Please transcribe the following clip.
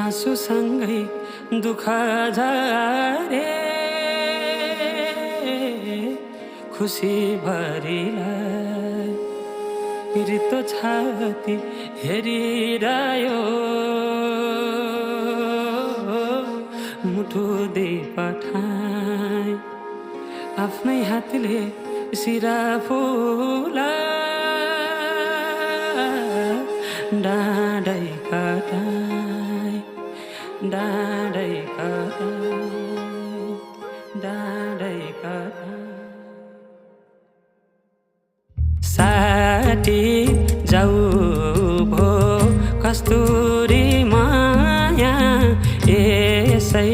आँसुसँगै दुःख झारे खुसी भरिलाई रित्तो छाती हेरिरह्यो मुटु दे पठाए आफ्नै हातले सिरा फुला डाँडै कटाए डाँडै कटाए साटी जाऊ भो कस्तुरी माया यसै